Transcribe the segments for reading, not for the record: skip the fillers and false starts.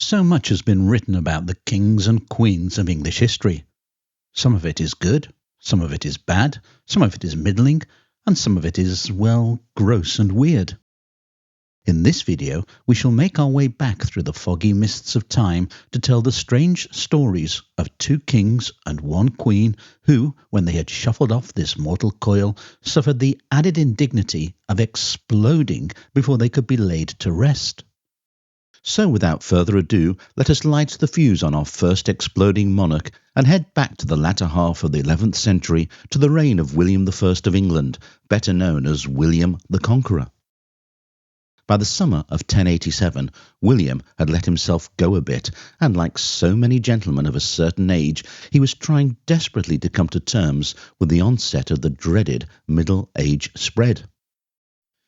So much has been written about the kings and queens of English history. Some of it is good, some of it is bad, some of it is middling, and some of it is, well, gross and weird. In this video, we shall make our way back through the foggy mists of time to tell the strange stories of two kings and one queen who, when they had shuffled off this mortal coil, suffered the added indignity of exploding before they could be laid to rest. So without further ado, let us light the fuse on our first exploding monarch and head back to the latter half of the 11th century to the reign of William I of England, better known as William the Conqueror. By the summer of 1087, William had let himself go a bit, and like so many gentlemen of a certain age, he was trying desperately to come to terms with the onset of the dreaded Middle Age spread.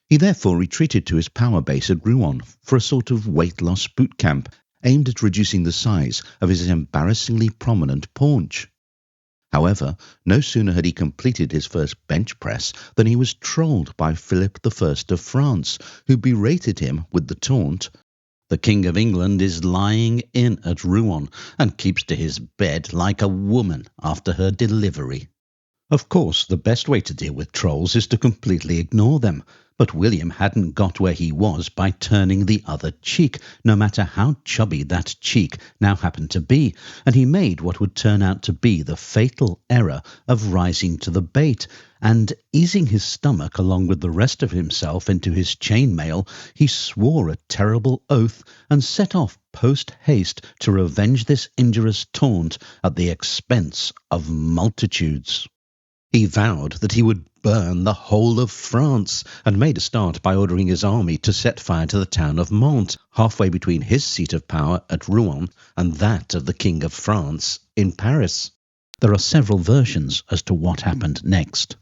He therefore retreated to his power base at Rouen for a sort of weight-loss boot camp aimed at reducing the size of his embarrassingly prominent paunch. However, no sooner had he completed his first bench press than he was trolled by Philip I of France, who berated him with the taunt, "The King of England is lying in at Rouen and keeps to his bed like a woman after her delivery." Of course, the best way to deal with trolls is to completely ignore them, but William hadn't got where he was by turning the other cheek, no matter how chubby that cheek now happened to be, and he made what would turn out to be the fatal error of rising to the bait, and easing his stomach along with the rest of himself into his chainmail, he swore a terrible oath and set off post-haste to revenge this injurious taunt at the expense of multitudes. He vowed that he would burn the whole of France, and made a start by ordering his army to set fire to the town of Mantes, halfway between his seat of power at Rouen and that of the King of France in Paris. There are several versions as to what happened next.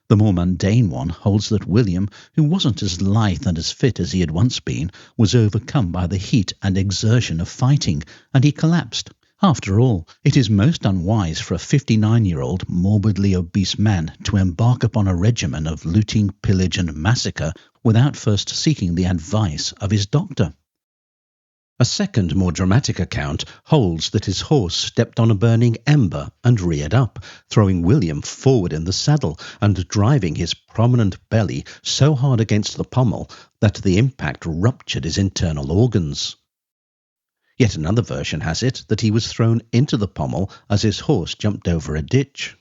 The more mundane one holds that William, who wasn't as lithe and as fit as he had once been, was overcome by the heat and exertion of fighting, and he collapsed. After all, it is most unwise for a 59-year-old morbidly obese man to embark upon a regimen of looting, pillage and massacre without first seeking the advice of his doctor. A second, more dramatic account holds that his horse stepped on a burning ember and reared up, throwing William forward in the saddle and driving his prominent belly so hard against the pommel that the impact ruptured his internal organs. Yet another version has it that he was thrown into the pommel as his horse jumped over a ditch.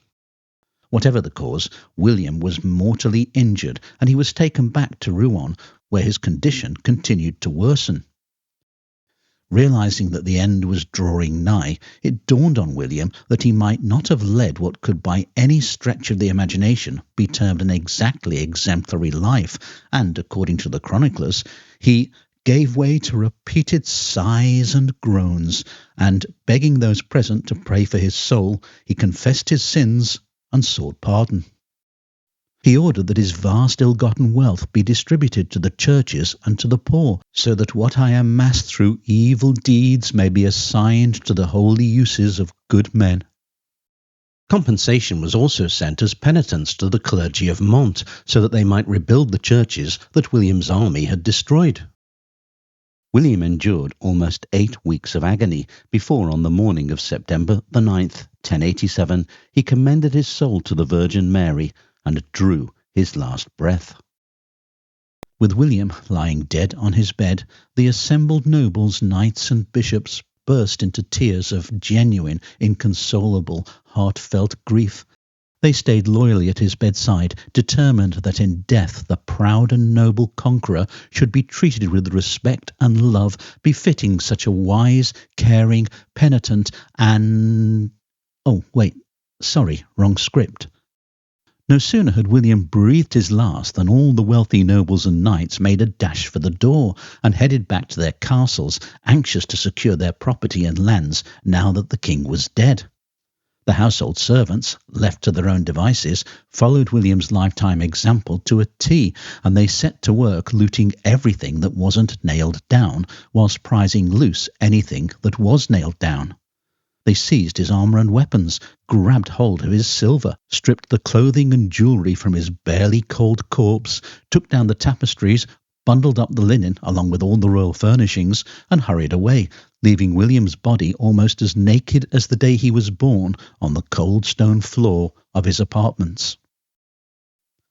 Whatever the cause, William was mortally injured, and he was taken back to Rouen, where his condition continued to worsen. Realizing that the end was drawing nigh, it dawned on William that he might not have led what could by any stretch of the imagination be termed an exactly exemplary life, and, according to the chroniclers, he gave way to repeated sighs and groans, and, begging those present to pray for his soul, he confessed his sins and sought pardon. He ordered that his vast ill-gotten wealth be distributed to the churches and to the poor, so that what I amassed through evil deeds may be assigned to the holy uses of good men. Compensation was also sent as penitence to the clergy of Mantes, so that they might rebuild the churches that William's army had destroyed. William endured almost 8 weeks of agony before, on the morning of September the 9th, 1087, he commended his soul to the Virgin Mary and drew his last breath. With William lying dead on his bed, the assembled nobles, knights and bishops burst into tears of genuine, inconsolable, heartfelt grief. They stayed loyally at his bedside, determined that in death the proud and noble conqueror should be treated with respect and love befitting such a wise, caring, penitent and... wrong script. No sooner had William breathed his last than all the wealthy nobles and knights made a dash for the door and headed back to their castles, anxious to secure their property and lands now that the king was dead. The household servants, left to their own devices, followed William's lifetime example to a T, and they set to work looting everything that wasn't nailed down, whilst prizing loose anything that was nailed down. They seized his armour and weapons, grabbed hold of his silver, stripped the clothing and jewellery from his barely cold corpse, took down the tapestries, bundled up the linen along with all the royal furnishings, and hurried away, leaving William's body almost as naked as the day he was born on the cold stone floor of his apartments.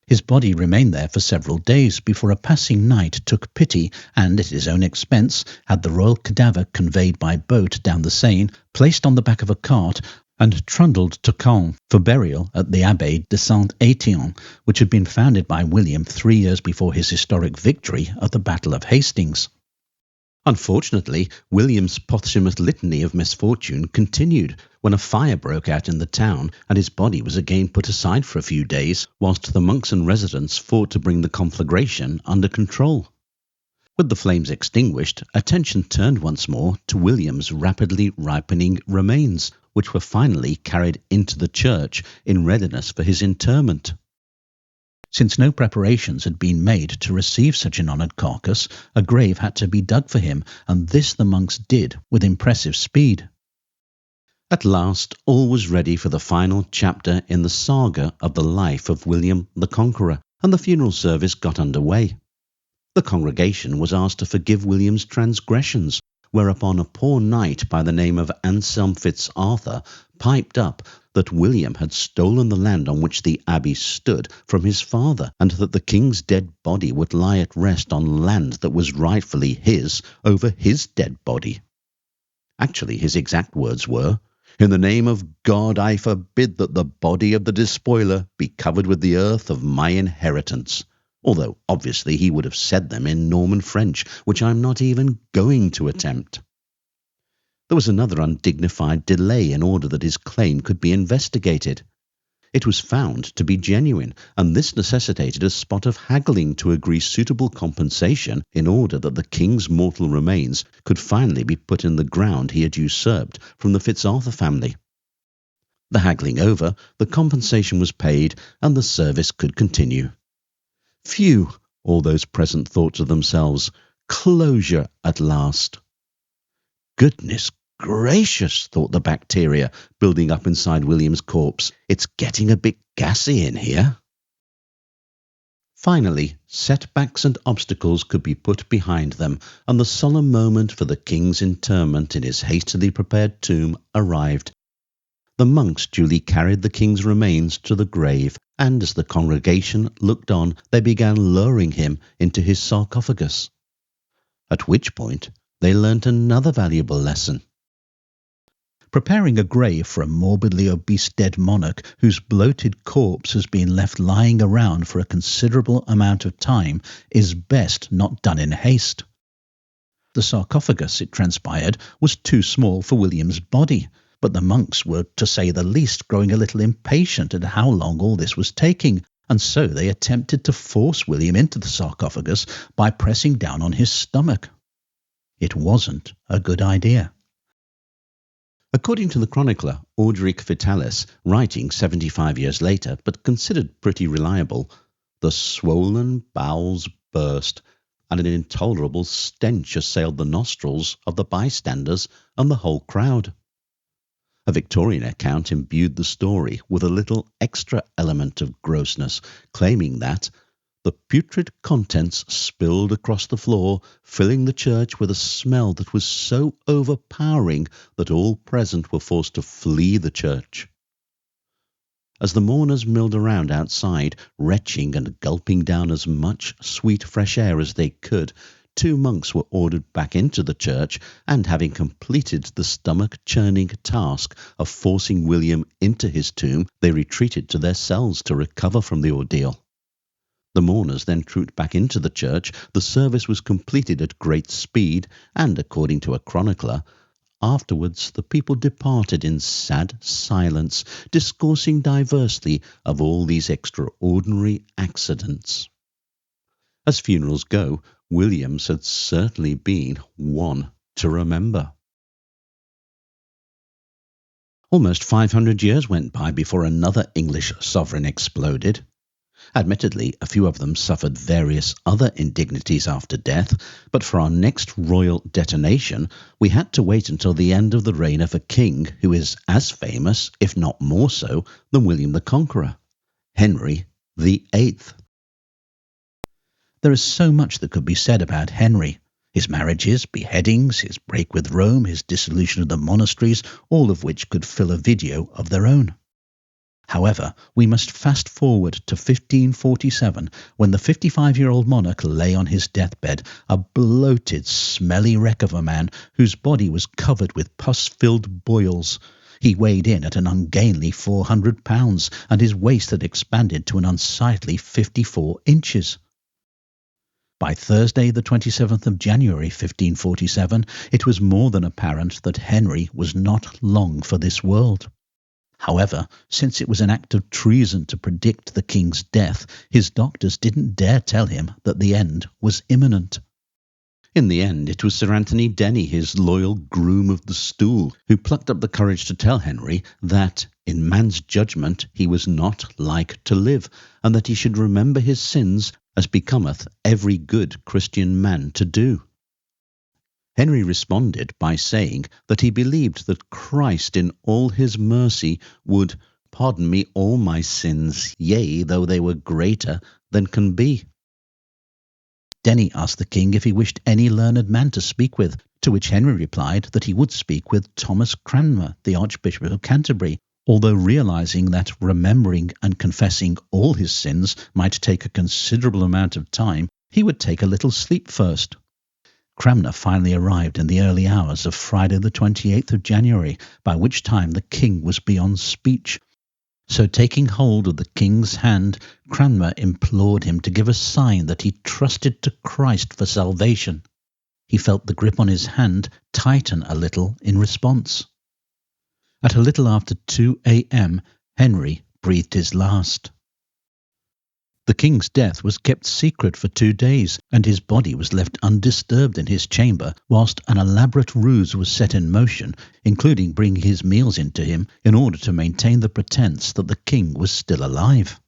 His body remained there for several days before a passing knight took pity and, at his own expense, had the royal cadaver conveyed by boat down the Seine, placed on the back of a cart, and trundled to Caen for burial at the Abbey de Saint-Étienne, which had been founded by William 3 years before his historic victory at the Battle of Hastings. Unfortunately, William's posthumous litany of misfortune continued when a fire broke out in the town and his body was again put aside for a few days, whilst the monks and residents fought to bring the conflagration under control. With the flames extinguished, attention turned once more to William's rapidly ripening remains, which were finally carried into the church in readiness for his interment. Since no preparations had been made to receive such an honoured carcass, a grave had to be dug for him, and this the monks did with impressive speed. At last all was ready for the final chapter in the saga of the life of William the Conqueror, and the funeral service got under way. The congregation was asked to forgive William's transgressions, whereupon a poor knight by the name of Anselm Fitzarthur piped up that William had stolen the land on which the abbey stood from his father, and that the king's dead body would lie at rest on land that was rightfully his over his dead body. Actually, his exact words were, "In the name of God, I forbid that the body of the despoiler be covered with the earth of my inheritance," although obviously he would have said them in Norman French, which I'm not even going to attempt. There was another undignified delay in order that his claim could be investigated. It was found to be genuine, and this necessitated a spot of haggling to agree suitable compensation in order that the king's mortal remains could finally be put in the ground he had usurped from the Fitzarthur family. The haggling over, the compensation was paid, and the service could continue. Phew, all those present thought to themselves, closure at last. Goodness gracious, thought the bacteria building up inside William's corpse. It's getting a bit gassy in here. Finally, setbacks and obstacles could be put behind them, and the solemn moment for the king's interment in his hastily prepared tomb arrived. The monks duly carried the king's remains to the grave, and as the congregation looked on, they began lowering him into his sarcophagus. At which point, they learnt another valuable lesson. Preparing a grave for a morbidly obese dead monarch whose bloated corpse has been left lying around for a considerable amount of time is best not done in haste. The sarcophagus, it transpired, was too small for William's body, but the monks were, to say the least, growing a little impatient at how long all this was taking, and so they attempted to force William into the sarcophagus by pressing down on his stomach. It wasn't a good idea. According to the chronicler Orderic Vitalis, writing 75 years later, but considered pretty reliable, the swollen bowels burst, and an intolerable stench assailed the nostrils of the bystanders and the whole crowd. A Victorian account imbued the story with a little extra element of grossness, claiming that the putrid contents spilled across the floor, filling the church with a smell that was so overpowering that all present were forced to flee the church. As the mourners milled around outside, retching and gulping down as much sweet fresh air as they could, 2 monks were ordered back into the church, and having completed the stomach-churning task of forcing William into his tomb, they retreated to their cells to recover from the ordeal. The mourners then trooped back into the church, the service was completed at great speed, and, according to a chronicler, afterwards the people departed in sad silence, discoursing diversely of all these extraordinary accidents. As funerals go, William's had certainly been one to remember. Almost 500 years went by before another English sovereign exploded. Admittedly, a few of them suffered various other indignities after death, but for our next royal detonation, we had to wait until the end of the reign of a king who is as famous, if not more so, than William the Conqueror, Henry VIII. There is so much that could be said about Henry. His marriages, beheadings, his break with Rome, his dissolution of the monasteries, all of which could fill a video of their own. However, we must fast forward to 1547, when the 55-year-old monarch lay on his deathbed, a bloated, smelly wreck of a man whose body was covered with pus-filled boils. He weighed in at an ungainly 400 pounds, and his waist had expanded to an unsightly 54 inches. By Thursday, the 27th of January, 1547, it was more than apparent that Henry was not long for this world. However, since it was an act of treason to predict the king's death, his doctors didn't dare tell him that the end was imminent. In the end, it was Sir Anthony Denny, his loyal groom of the stool, who plucked up the courage to tell Henry that, in man's judgment, he was not like to live, and that he should remember his sins as becometh every good Christian man to do. Henry responded by saying that he believed that Christ in all his mercy would pardon me all my sins, yea, though they were greater than can be. Denny asked the king if he wished any learned man to speak with, to which Henry replied that he would speak with Thomas Cranmer, the Archbishop of Canterbury, although realizing that remembering and confessing all his sins might take a considerable amount of time, he would take a little sleep first. Cranmer finally arrived in the early hours of Friday the 28th of January, by which time the king was beyond speech. So taking hold of the king's hand, Cranmer implored him to give a sign that he trusted to Christ for salvation. He felt the grip on his hand tighten a little in response. At a little after 2 a.m., Henry breathed his last. The king's death was kept secret for 2 days, and his body was left undisturbed in his chamber, whilst an elaborate ruse was set in motion, including bringing his meals into him in order to maintain the pretence that the king was still alive.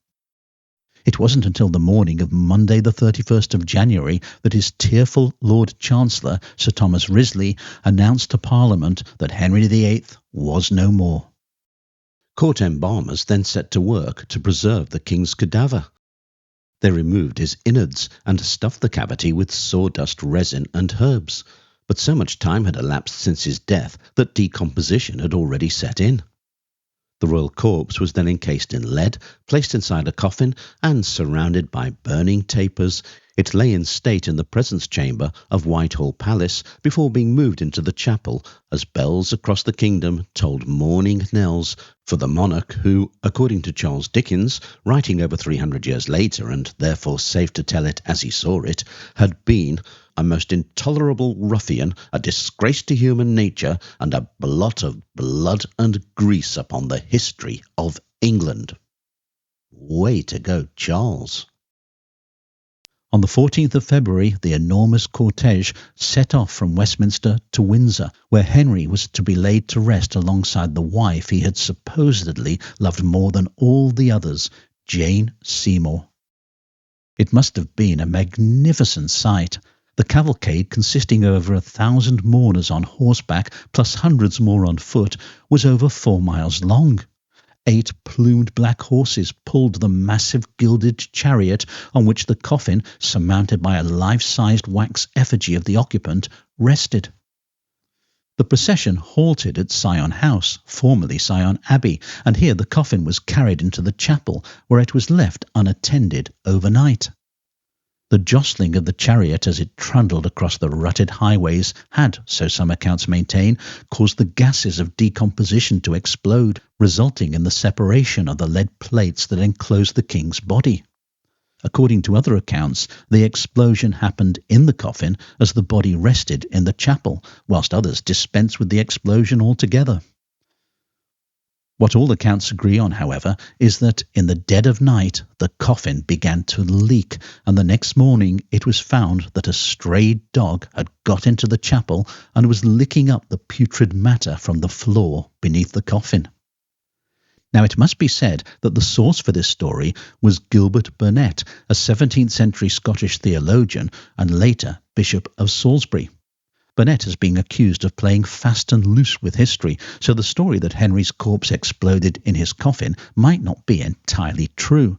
It wasn't until the morning of Monday the 31st of January that his tearful Lord Chancellor, Sir Thomas Wriothesley, announced to Parliament that Henry VIII was no more. Court embalmers then set to work to preserve the king's cadaver. They removed his innards and stuffed the cavity with sawdust, resin and herbs, but so much time had elapsed since his death that decomposition had already set in. The royal corpse was then encased in lead, placed inside a coffin, and surrounded by burning tapers, it lay in state in the presence chamber of Whitehall Palace before being moved into the chapel as bells across the kingdom tolled morning knells for the monarch who, according to Charles Dickens, writing over 300 years later and therefore safe to tell it as he saw it, had been a most intolerable ruffian, a disgrace to human nature, and a blot of blood and grease upon the history of England. Way to go, Charles. On the 14th of February, the enormous cortege set off from Westminster to Windsor, where Henry was to be laid to rest alongside the wife he had supposedly loved more than all the others, Jane Seymour. It must have been a magnificent sight. The cavalcade, consisting of over 1,000 mourners on horseback, plus hundreds more on foot, was over 4 miles long. 8 plumed black horses pulled the massive gilded chariot on which the coffin, surmounted by a life-sized wax effigy of the occupant, rested. The procession halted at Syon House, formerly Syon Abbey, and here the coffin was carried into the chapel, where it was left unattended overnight. The jostling of the chariot as it trundled across the rutted highways had, so some accounts maintain, caused the gases of decomposition to explode, resulting in the separation of the lead plates that enclosed the king's body. According to other accounts, the explosion happened in the coffin as the body rested in the chapel, whilst others dispensed with the explosion altogether. What all accounts agree on, however, is that in the dead of night the coffin began to leak, and the next morning it was found that a stray dog had got into the chapel and was licking up the putrid matter from the floor beneath the coffin. Now it must be said that the source for this story was Gilbert Burnet, a 17th century Scottish theologian and later Bishop of Salisbury. Burnet has been accused of playing fast and loose with history, so the story that Henry's corpse exploded in his coffin might not be entirely true.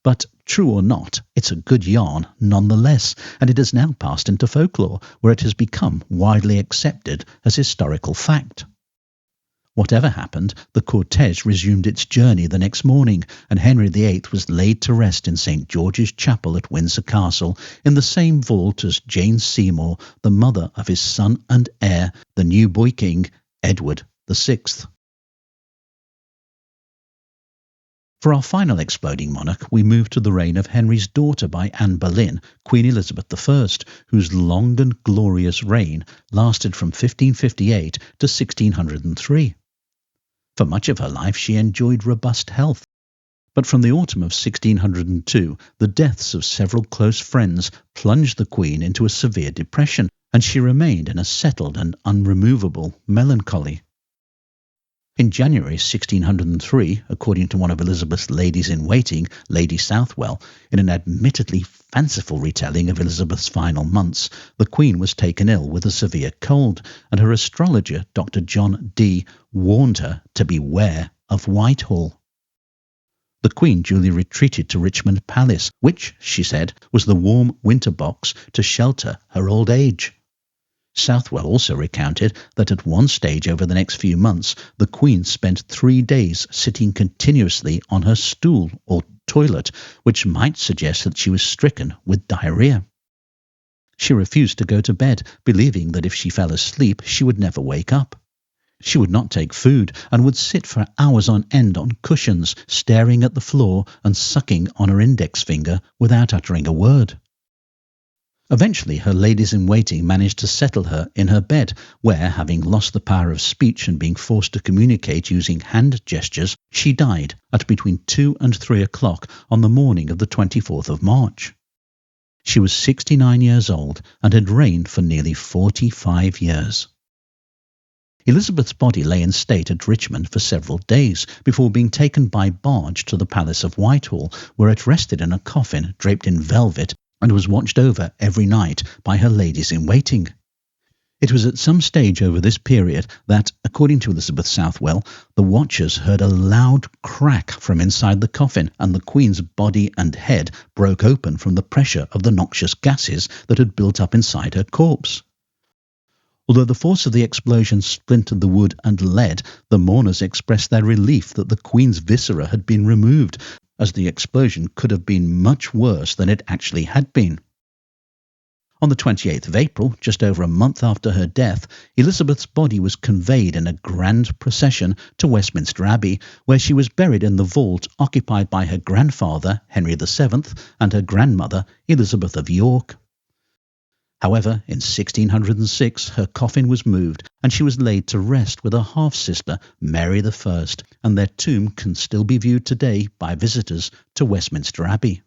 But true or not, it's a good yarn nonetheless, and it has now passed into folklore, where it has become widely accepted as historical fact. Whatever happened, the cortege resumed its journey the next morning, and Henry VIII was laid to rest in St. George's Chapel at Windsor Castle, in the same vault as Jane Seymour, the mother of his son and heir, the new boy king, Edward VI. For our final exploding monarch, we move to the reign of Henry's daughter by Anne Boleyn, Queen Elizabeth I, whose long and glorious reign lasted from 1558 to 1603. For much of her life she enjoyed robust health, but from the autumn of 1602 the deaths of several close friends plunged the Queen into a severe depression, and she remained in a settled and unremovable melancholy. In January 1603, according to one of Elizabeth's ladies-in-waiting, Lady Southwell, in an admittedly fanciful retelling of Elizabeth's final months, the Queen was taken ill with a severe cold, and her astrologer, Dr. John Dee, warned her to beware of Whitehall. The Queen duly retreated to Richmond Palace, which, she said, was the warm winter box to shelter her old age. Southwell also recounted that at one stage over the next few months, the Queen spent 3 days sitting continuously on her stool or toilet, which might suggest that she was stricken with diarrhea. She refused to go to bed, believing that if she fell asleep she would never wake up. She would not take food and would sit for hours on end on cushions, staring at the floor and sucking on her index finger without uttering a word. Eventually, her ladies-in-waiting managed to settle her in her bed, where, having lost the power of speech and being forced to communicate using hand gestures, she died at between 2 and 3 o'clock on the morning of the 24th of March. She was 69 years old and had reigned for nearly 45 years. Elizabeth's body lay in state at Richmond for several days before being taken by barge to the Palace of Whitehall, where it rested in a coffin draped in velvet and was watched over every night by her ladies-in-waiting. It was at some stage over this period that, according to Elizabeth Southwell, the watchers heard a loud crack from inside the coffin, and the Queen's body and head broke open from the pressure of the noxious gases that had built up inside her corpse. Although the force of the explosion splintered the wood and lead, the mourners expressed their relief that the Queen's viscera had been removed, as the explosion could have been much worse than it actually had been. On the 28th of April, just over a month after her death, Elizabeth's body was conveyed in a grand procession to Westminster Abbey, where she was buried in the vault occupied by her grandfather, Henry VII, and her grandmother, Elizabeth of York. However, in 1606 her coffin was moved and she was laid to rest with her half-sister Mary I, and their tomb can still be viewed today by visitors to Westminster Abbey.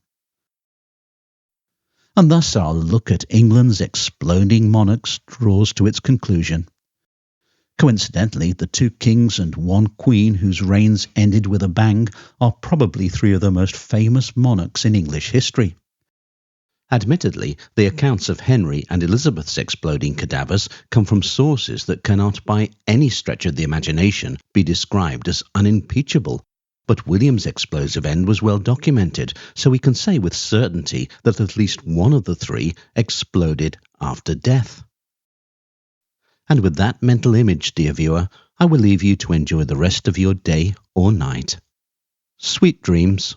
And thus our look at England's exploding monarchs draws to its conclusion. Coincidentally, the 2 kings and 1 queen whose reigns ended with a bang are probably 3 of the most famous monarchs in English history. Admittedly, the accounts of Henry and Elizabeth's exploding cadavers come from sources that cannot by any stretch of the imagination be described as unimpeachable, but William's explosive end was well documented, so we can say with certainty that at least one of the 3 exploded after death. And with that mental image, dear viewer, I will leave you to enjoy the rest of your day or night. Sweet dreams.